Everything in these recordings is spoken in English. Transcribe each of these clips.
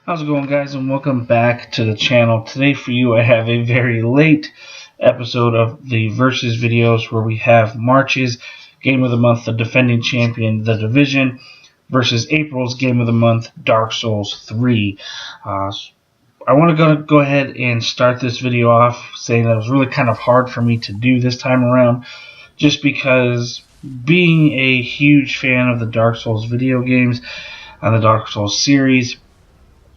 How's it going, guys, and welcome back to the channel. Today for you I have a very late episode of the Versus videos where we have March's Game of the Month, the defending champion, The Division, versus April's Game of the Month, Dark Souls 3. I want to go ahead and start this video off saying that it was really kind of hard for me to do this time around, just because being a huge fan of the Dark Souls video games and the Dark Souls series,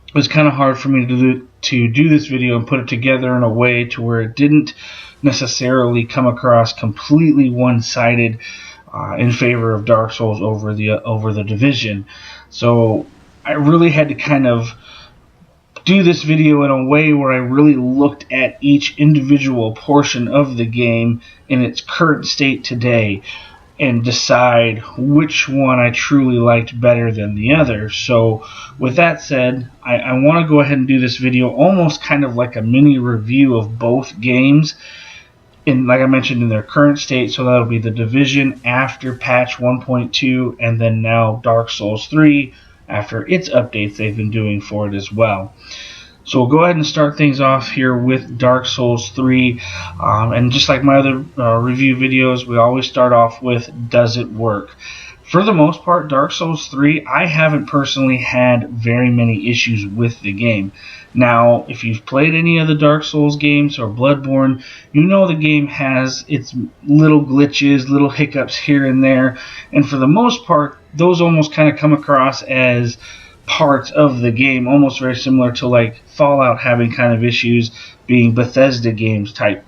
it was kind of hard for me to do this video and put it together in a way to where it didn't necessarily come across completely one-sided in favor of Dark Souls over the Division. So I really had to kind of do this video in a way where I really looked at each individual portion of the game in its current state today and decide which one I truly liked better than the other. So with that said, I want to go ahead and do this video almost kind of like a mini review of both games, like I mentioned, in their current state. So that'll be the Division after patch 1.2, and then now Dark Souls 3 after its updates they've been doing for it as well. So we'll go ahead and start things off here with Dark Souls 3. And just like my other review videos, we always start off with, does it work? For the most part, Dark Souls 3, I haven't personally had very many issues with the game. Now, if you've played any of the Dark Souls games or Bloodborne, you know the game has its little glitches, little hiccups here and there. And for the most part, those almost kind of come across as parts of the game, almost very similar to like Fallout having kind of issues being Bethesda games type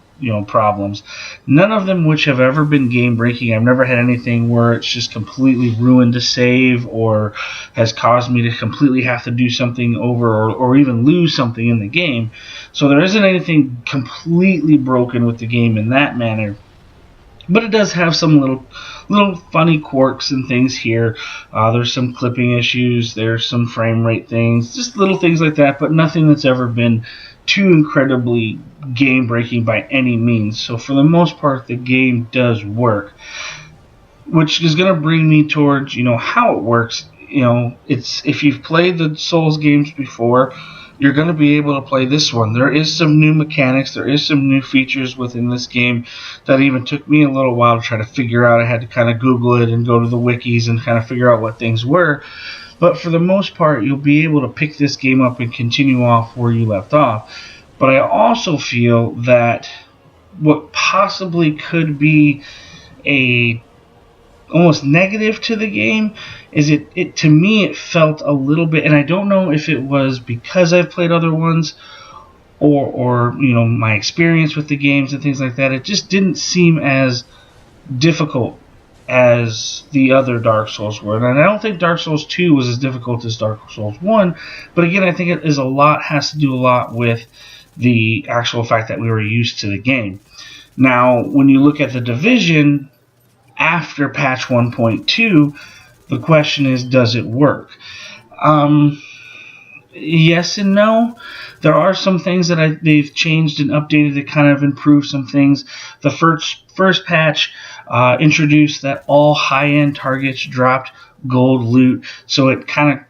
problems. None of them which have ever been game breaking. I've never had anything where it's just completely ruined a save or has caused me to completely have to do something over or even lose something in the game. So there isn't anything completely broken with the game in that manner. But it does have some little funny quirks and things here. There's some clipping issues. There's some frame rate things. Just little things like that, but nothing that's ever been too incredibly game-breaking by any means. So for the most part, the game does work. Which is going to bring me towards, how it works. It's if you've played the Souls games before, you're going to be able to play this one. There is some new mechanics, there is some new features within this game that even took me a little while to try to figure out. I had to kind of Google it and go to the wikis and kind of figure out what things were. But for the most part, you'll be able to pick this game up and continue off where you left off. But I also feel that what possibly could be a almost negative to the game is it to me it felt a little bit, and I don't know if it was because I've played other ones or my experience with the games and things like that, it just didn't seem as difficult as the other Dark Souls were. And I don't think Dark Souls 2 was as difficult as Dark Souls 1, but again, I think it is has to do a lot with the actual fact that we were used to the game. Now, when you look at the Division after patch 1.2, the question is, does it work? Yes and no. There are some things that they've changed and updated to kind of improve some things. The first patch introduced that all high-end targets dropped gold loot, so it kind of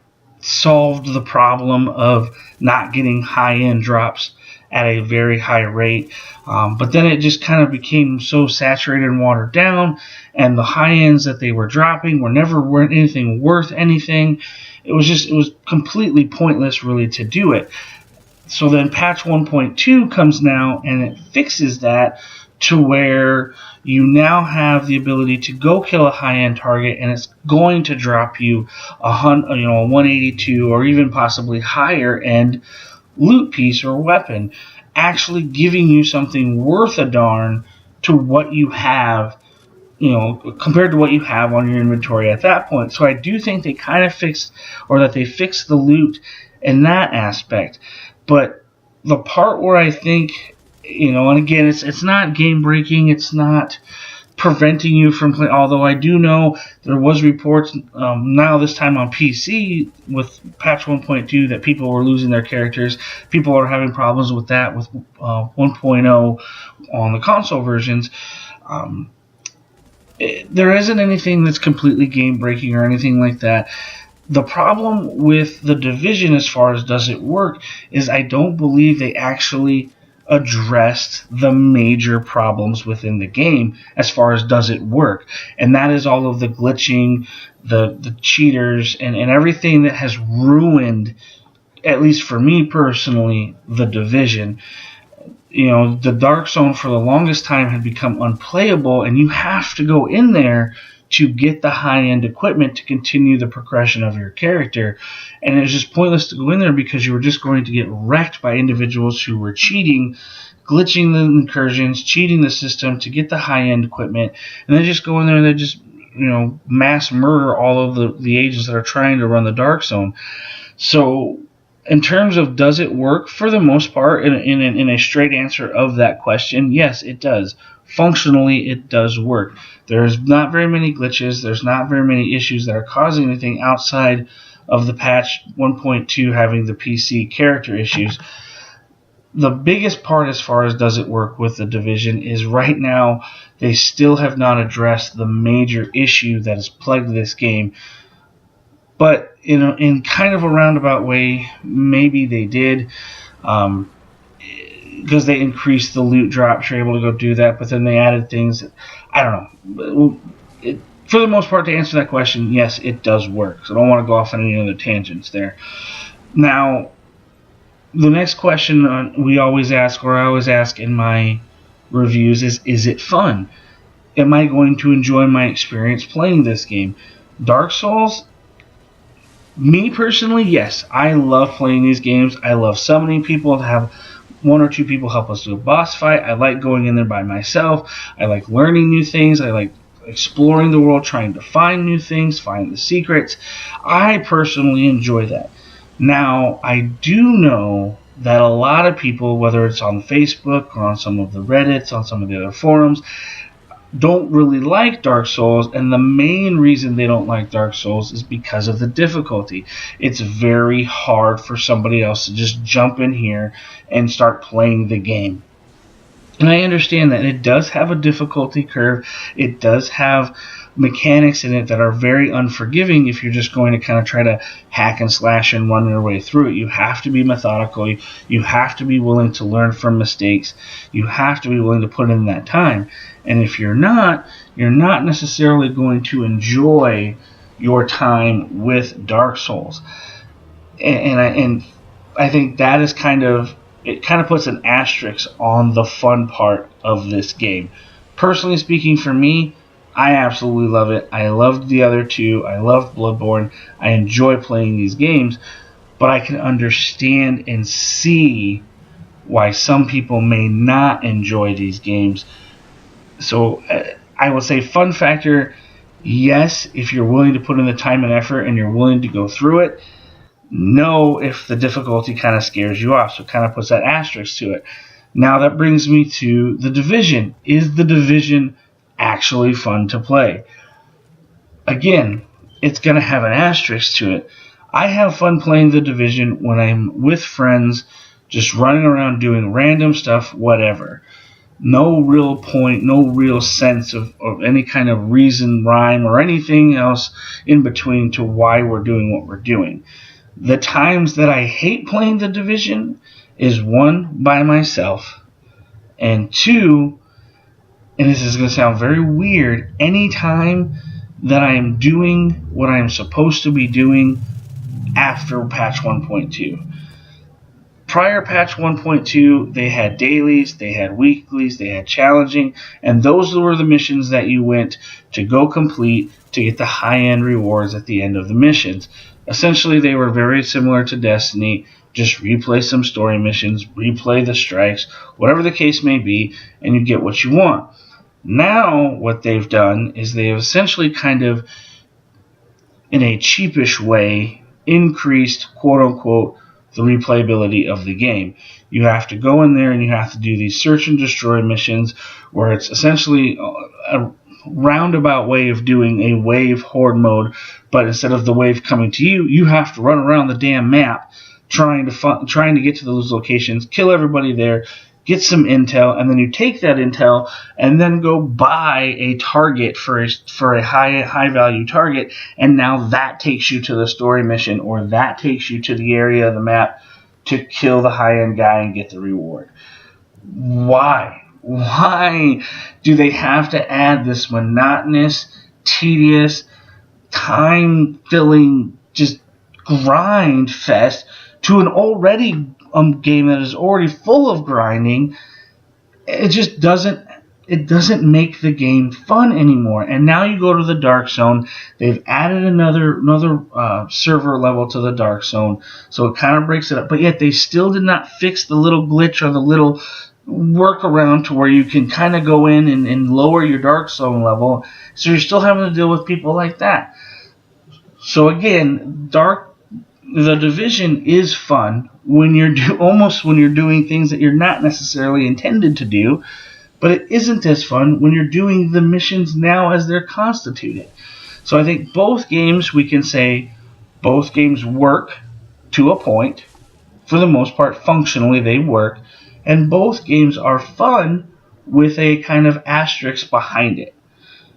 solved the problem of not getting high-end drops at a very high rate. But then it just kind of became so saturated and watered down, and the high ends that they were dropping weren't anything worth anything. It was completely pointless really to do it. So then patch 1.2 comes now and it fixes that to where you now have the ability to go kill a high-end target and it's going to drop you a 182 or even possibly higher end loot piece or weapon, actually giving you something worth a darn to what you have, compared to what you have on your inventory at that point. So I do think they kind of fixed the loot in that aspect. But the part where I think, and again, it's not game breaking, it's not preventing you from playing, although I do know there was reports now this time on PC with patch 1.2 that people were losing their characters. People are having problems with that with 1.0 on the console versions. There isn't anything that's completely game breaking or anything like that. The problem with The Division, as far as does it work, is I don't believe they actually addressed the major problems within the game as far as does it work. And that is all of the glitching, the cheaters, and everything that has ruined, at least for me personally, The Division. The Dark Zone for the longest time had become unplayable, and you have to go in there to get the high-end equipment to continue the progression of your character. And it was just pointless to go in there because you were just going to get wrecked by individuals who were cheating, glitching the incursions, cheating the system to get the high-end equipment, and then just go in there and they just mass murder all of the agents that are trying to run the Dark Zone. So in terms of does it work, for the most part, in a straight answer of that question, yes, it does. Functionally, it does work. There's not very many glitches. There's not very many issues that are causing anything outside of the patch 1.2 having the PC character issues. The biggest part as far as does it work with The Division is right now they still have not addressed the major issue that has plagued this game. But in kind of a roundabout way, maybe they did. Because they increased the loot drops, you're able to go do that, but then they added things. I don't know. For the most part, to answer that question, yes, it does work. So I don't want to go off on any other tangents there. Now, the next question we always ask, or I always ask in my reviews, is it fun? Am I going to enjoy my experience playing this game? Dark Souls, me personally, yes. I love playing these games. I love summoning people to have one or two people help us do a boss fight. I like going in there by myself. I like learning new things. I like exploring the world, trying to find new things, find the secrets. I personally enjoy that. Now, I do know that a lot of people, whether it's on Facebook or on some of the Reddits, on some of the other forums, don't really like Dark Souls, and the main reason they don't like Dark Souls is because of the difficulty. It's very hard for somebody else to just jump in here and start playing the game. And I understand that it does have a difficulty curve. It does have mechanics in it that are very unforgiving if you're just going to kind of try to hack and slash and run your way through it. You have to be methodical. You have to be willing to learn from mistakes. You have to be willing to put in that time. And if you're not necessarily going to enjoy your time with Dark Souls. And I think that is it kind of puts an asterisk on the fun part of this game. Personally speaking, for me, I absolutely love it. I loved the other two. I loved Bloodborne. I enjoy playing these games, but I can understand and see why some people may not enjoy these games. So I will say fun factor, yes, if you're willing to put in the time and effort and you're willing to go through it. No, if the difficulty kind of scares you off. So it kind of puts that asterisk to it. Now that brings me to The Division. Is The Division actually fun to play? Again, it's going to have an asterisk to it. I have fun playing The Division when I'm with friends, just running around doing random stuff, whatever. No real point, no real sense of any kind of reason, rhyme, or anything else in between to why we're doing what we're doing. The times that I hate playing The Division is, one, by myself, and two, and this is going to sound very weird, any time that I am doing what I am supposed to be doing after patch 1.2. Prior patch 1.2, they had dailies, they had weeklies, they had challenging, and those were the missions that you went to go complete to get the high-end rewards at the end of the missions. Essentially, they were very similar to Destiny. Just replay some story missions, replay the strikes, whatever the case may be, and you get what you want. Now, what they've done is they have essentially kind of, in a cheapish way, increased, quote-unquote, the replayability of the game. You have to go in there and you have to do these search and destroy missions where it's essentially a roundabout way of doing a wave horde mode, but instead of the wave coming to you, you have to run around the damn map trying to get to those locations, kill everybody there, get some intel, and then you take that intel and then go buy a target for a high value target, and now that takes you to the story mission, or that takes you to the area of the map to kill the high-end guy and get the reward. Why? Why do they have to add this monotonous, tedious, time-filling, just grind fest to an already game that is already full of grinding? It just doesn't make the game fun anymore. And now you go to the Dark Zone. They've added another server level to the Dark Zone, so it kind of breaks it up. But yet they still did not fix the little glitch or the little workaround to where you can kind of go in and lower your Dark Zone level. So you're still having to deal with people like that. So again, the Division is fun when you're doing things that you're not necessarily intended to do. But it isn't as fun when you're doing the missions now as they're constituted. So I think both games, we can say, both games work to a point. For the most part, functionally, they work. And both games are fun with a kind of asterisk behind it.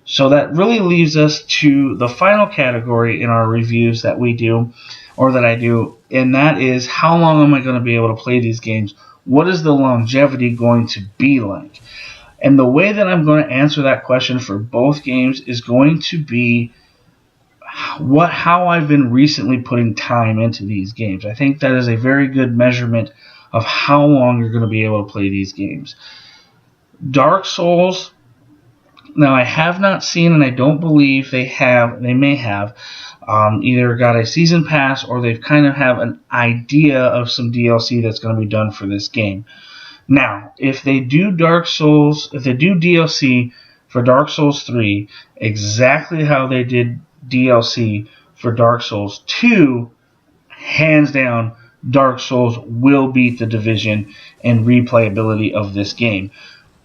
So that really leaves us to the final category in our reviews that we do, or that I do, and that is, how long am I going to be able to play these games? What is the longevity going to be like? And the way that I'm going to answer that question for both games is going to be how I've been recently putting time into these games. I think that is a very good measurement of how long you're going to be able to play these games. Dark Souls, now I have not seen, and I don't believe they may have, either got a season pass or they've kind of have an idea of some DLC that's going to be done for this game. Now, if they do DLC for Dark Souls 3 exactly how they did DLC for Dark Souls 2, hands down, Dark Souls will beat the Division in replayability of this game.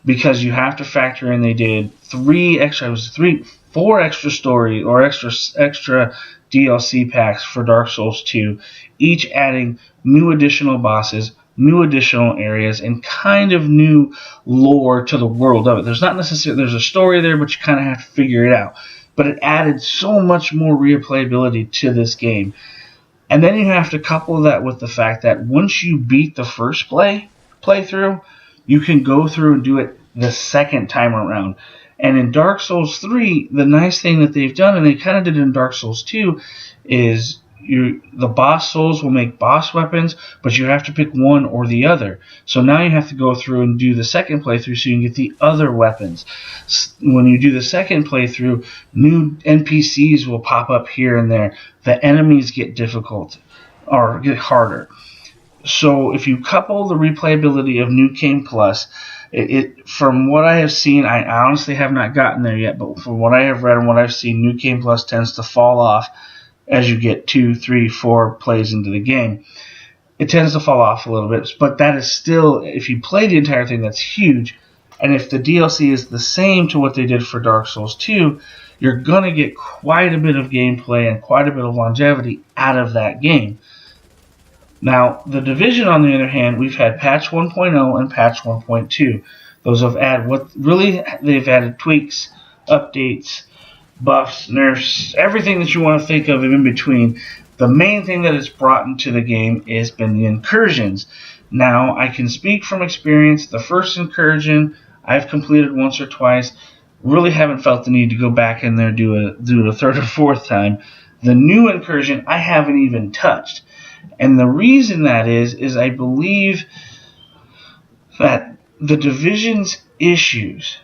Because you have to factor in they did 4 extra story or extra DLC packs for Dark Souls 2, each adding new additional bosses, new additional areas, and kind of new lore to the world of it. There's a story there, but you kind of have to figure it out. But it added so much more replayability to this game. And then you have to couple that with the fact that once you beat the first playthrough, you can go through and do it the second time around. And in Dark Souls 3, the nice thing that they've done, and they kind of did it in Dark Souls 2, is the boss souls will make boss weapons, but you have to pick one or the other. So now you have to go through and do the second playthrough so you can get the other weapons. When you do the second playthrough, new NPCs will pop up here and there. The enemies get difficult or get harder. So if you couple the replayability of New Game Plus, from what I have seen, I honestly have not gotten there yet, but from what I have read and what I've seen, New Game Plus tends to fall off as you get 2, 3, 4 plays into the game. It tends to fall off a little bit, but that is still, if you play the entire thing, that's huge. And if the DLC is the same to what they did for Dark Souls 2, you're going to get quite a bit of gameplay and quite a bit of longevity out of that game. Now, the Division, on the other hand, we've had patch 1.0 and patch 1.2. Those have they've added tweaks, updates, buffs, nerfs, everything that you want to think of in between. The main thing that it's brought into the game has been the incursions. Now, I can speak from experience. The first incursion I've completed once or twice. Really haven't felt the need to go back in there and do it a third or fourth time. The new incursion I haven't even touched. And the reason that is I believe that the Division's issues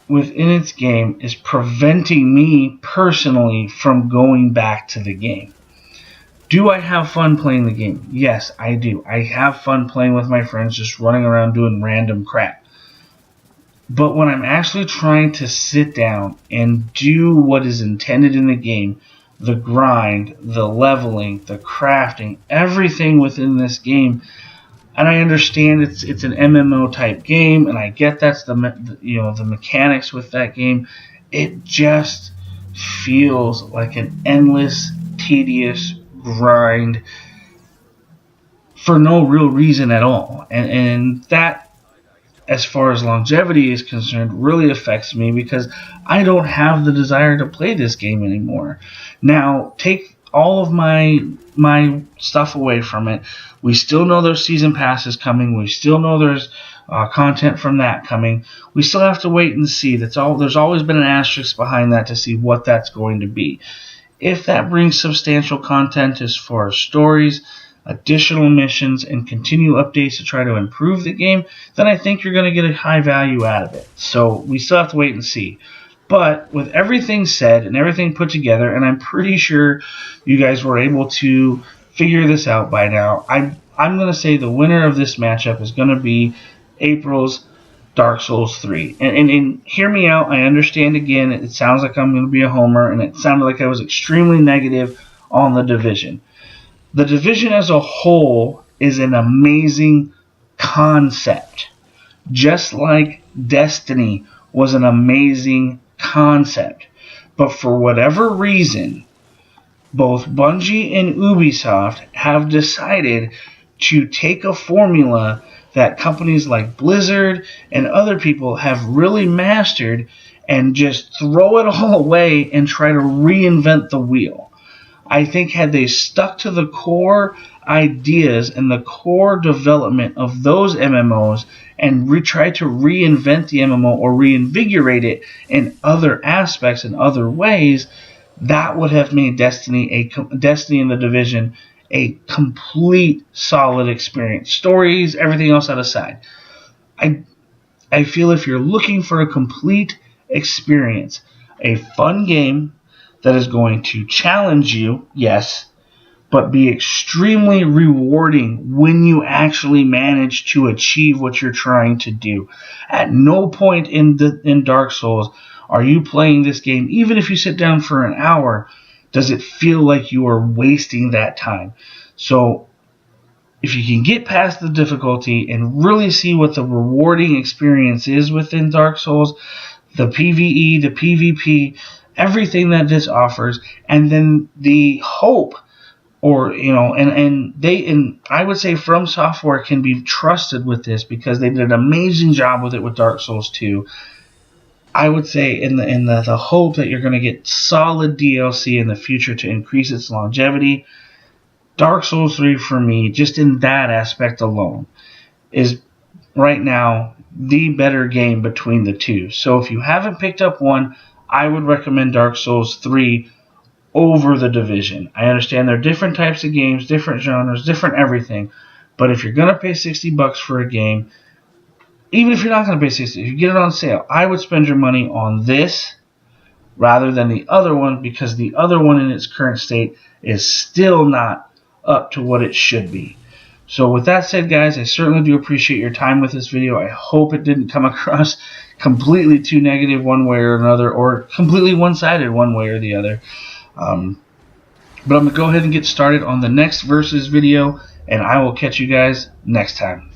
within its game is preventing me personally from going back to the game. Do I have fun playing the game? Yes, I do. I have fun playing with my friends, just running around doing random crap. But when I'm actually trying to sit down and do what is intended in the game, the grind, the leveling, the crafting, everything within this game, and I understand it's an MMO type game, and I get that's the mechanics with that game. It just feels like an endless, tedious grind for no real reason at all, and that as far as longevity is concerned, really affects me because I don't have the desire to play this game anymore. Now, take all of my stuff away from it. We still know there's season passes coming. We still know there's content from that coming. We still have to wait and see. There's always been an asterisk behind that to see what that's going to be. If that brings substantial content as far as stories, additional missions, and continue updates to try to improve the game, then I think you're going to get a high value out of it. So we still have to wait and see. But with everything said and everything put together, and I'm pretty sure you guys were able to figure this out by now, I'm going to say the winner of this matchup is going to be April's Dark Souls 3. And hear me out. I understand, again, it sounds like I'm going to be a homer, and it sounded like I was extremely negative on The Division. The Division as a whole is an amazing concept. Just like Destiny was an amazing concept. But for whatever reason, both Bungie and Ubisoft have decided to take a formula that companies like Blizzard and other people have really mastered and just throw it all away and try to reinvent the wheel. I think had they stuck to the core ideas and the core development of those MMOs and tried to reinvent the MMO or reinvigorate it in other aspects and other ways, that would have made Destiny and the Division a complete solid experience. Stories, everything else out aside. I feel if you're looking for a complete experience, a fun game that is going to challenge you, yes, but be extremely rewarding when you actually manage to achieve what you're trying to do. At no point in Dark Souls are you playing this game, even if you sit down for an hour, does it feel like you are wasting that time. So if you can get past the difficulty and really see what the rewarding experience is within Dark Souls, the PvE, the PvP, everything that this offers, and then the hope, or and I would say From Software can be trusted with this because they did an amazing job with it with Dark Souls 2. I would say in the hope that you're going to get solid DLC in the future to increase its longevity, Dark Souls 3 for me, just in that aspect alone, is right now the better game between the two. So if you haven't picked up one, I would recommend Dark Souls 3 over The Division. I understand there are different types of games, different genres, different everything, but if you're going to pay $60 for a game, even if you're not going to pay $60, if you get it on sale, I would spend your money on this rather than the other one, because the other one in its current state is still not up to what it should be. So with that said, guys, I certainly do appreciate your time with this video. I hope it didn't come across completely too negative one way or another, or completely one-sided one way or the other. But I'm going to go ahead and get started on the next Versus video, and I will catch you guys next time.